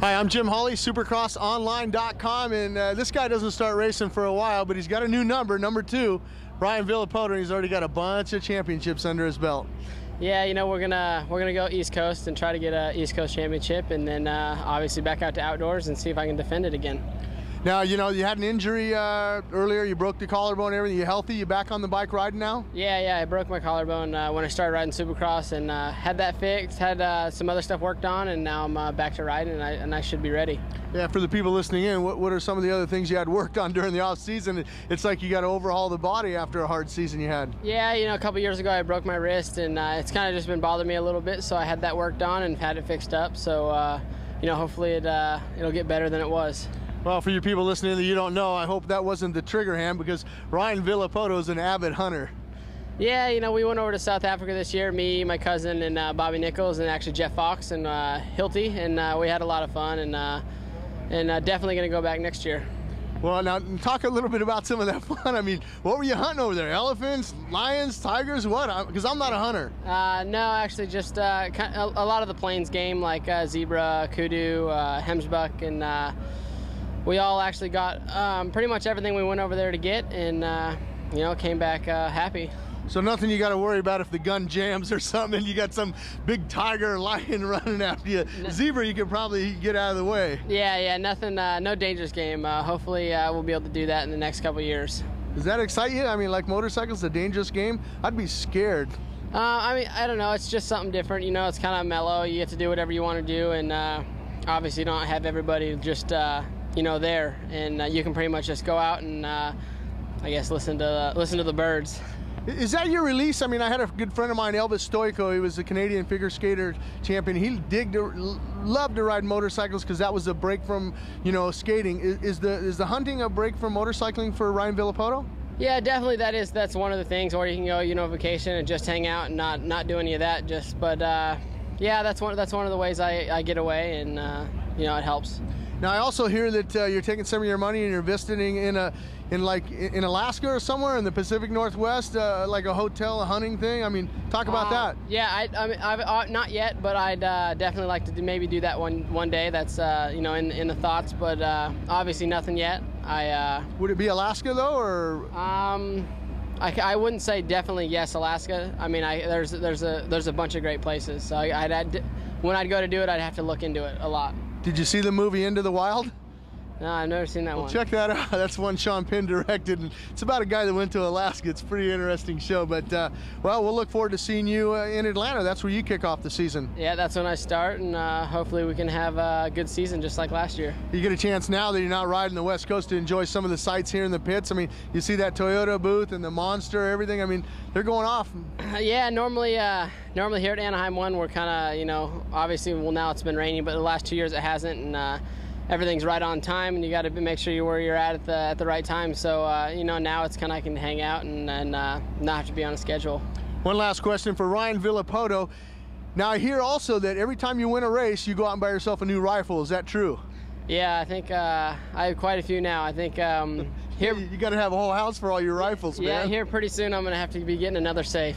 Hi, I'm Jim Hawley, supercrossonline.com, and this guy doesn't start racing for a while, but he's got a new number, number 2, Brian Villopoto, and he's already got a bunch of championships under his belt. Yeah, you know, we're gonna go East Coast and try to get a East Coast championship, and then obviously back out to outdoors and see if I can defend it again. Now, you know, you had an injury earlier. You broke the collarbone and everything. You healthy? You back on the bike riding now? Yeah, I broke my collarbone when I started riding Supercross, and had that fixed, had some other stuff worked on, and now I'm back to riding, and I should be ready. Yeah, for the people listening in, what are some of the other things you had worked on during the off season? It's like you got to overhaul the body after a hard season you had. Yeah, you know, a couple years ago I broke my wrist, and it's kind of just been bothering me a little bit, so I had that worked on and had it fixed up. So, you know, hopefully it'll get better than it was. Well, for you people listening that you don't know, I hope that wasn't the trigger hand, because Ryan Villopoto is an avid hunter. Yeah, you know, we went over to South Africa this year, me, my cousin, and Bobby Nichols, and actually Jeff Fox and Hilty, and we had a lot of fun, and definitely going to go back next year. Well, now talk a little bit about some of that fun. I mean, what were you hunting over there? Elephants, lions, tigers, what? Because I'm not a hunter. No, actually just a lot of the plains game, like zebra, kudu, hemsbuck, and we all actually got pretty much everything we went over there to get, and you know, came back happy. So nothing you got to worry about if the gun jams or something and you got some big tiger or lion running after you. No. Zebra you can probably get out of the way. Yeah, nothing, no dangerous game. Hopefully we'll be able to do that in the next couple years. Does that excite you? I mean, like motorcycles, a dangerous game? I'd be scared. I mean, I don't know, it's just something different, you know, it's kind of mellow. You get to do whatever you want to do, and obviously you don't have everybody just you know, there, and you can pretty much just go out and I guess listen to the birds. Is that your release? I mean, I had a good friend of mine, Elvis Stoico. He was a Canadian figure skater champion. He loved to ride motorcycles because that was a break from, you know, skating. Is the hunting a break from motorcycling for Ryan Villopoto? Yeah, definitely. That's one of the things. Or you can go, you know, vacation and just hang out and not do any of that. But yeah, that's one of the ways I get away, and you know, it helps. Now, I also hear that you're taking some of your money and you're visiting in Alaska or somewhere in the Pacific Northwest, like a hotel, a hunting thing. I mean, talk about that. Yeah, I've not yet, but I'd definitely like to maybe do that one day. That's you know, in the thoughts, but obviously nothing yet. Would it be Alaska though, or? I wouldn't say definitely yes, Alaska. I mean, there's a bunch of great places. So when I'd go to do it, I'd have to look into it a lot. Did you see the movie Into the Wild? No, I've never seen that one. Check that out. That's one Sean Penn directed, and it's about a guy that went to Alaska. It's a pretty interesting show, but well, we'll look forward to seeing you in Atlanta. That's where you kick off the season. Yeah, that's when I start, and hopefully we can have a good season just like last year. You get a chance now that you're not riding the West Coast to enjoy some of the sights here in the pits. I mean, you see that Toyota booth and the Monster, everything. I mean, they're going off. Yeah, normally here at Anaheim 1, we're kind of, you know, obviously, well, now it's been raining, but the last 2 years it hasn't, and everything's right on time, and you got to make sure you're where you're at the right time. So you know, now it's kind of I can hang out and not have to be on a schedule. One last question for Ryan Villopoto. Now, I hear also that every time you win a race, you go out and buy yourself a new rifle. Is that true? Yeah, I think I have quite a few now. I think here you got to have a whole house for all your rifles, man. Yeah, here pretty soon I'm gonna have to be getting another safe.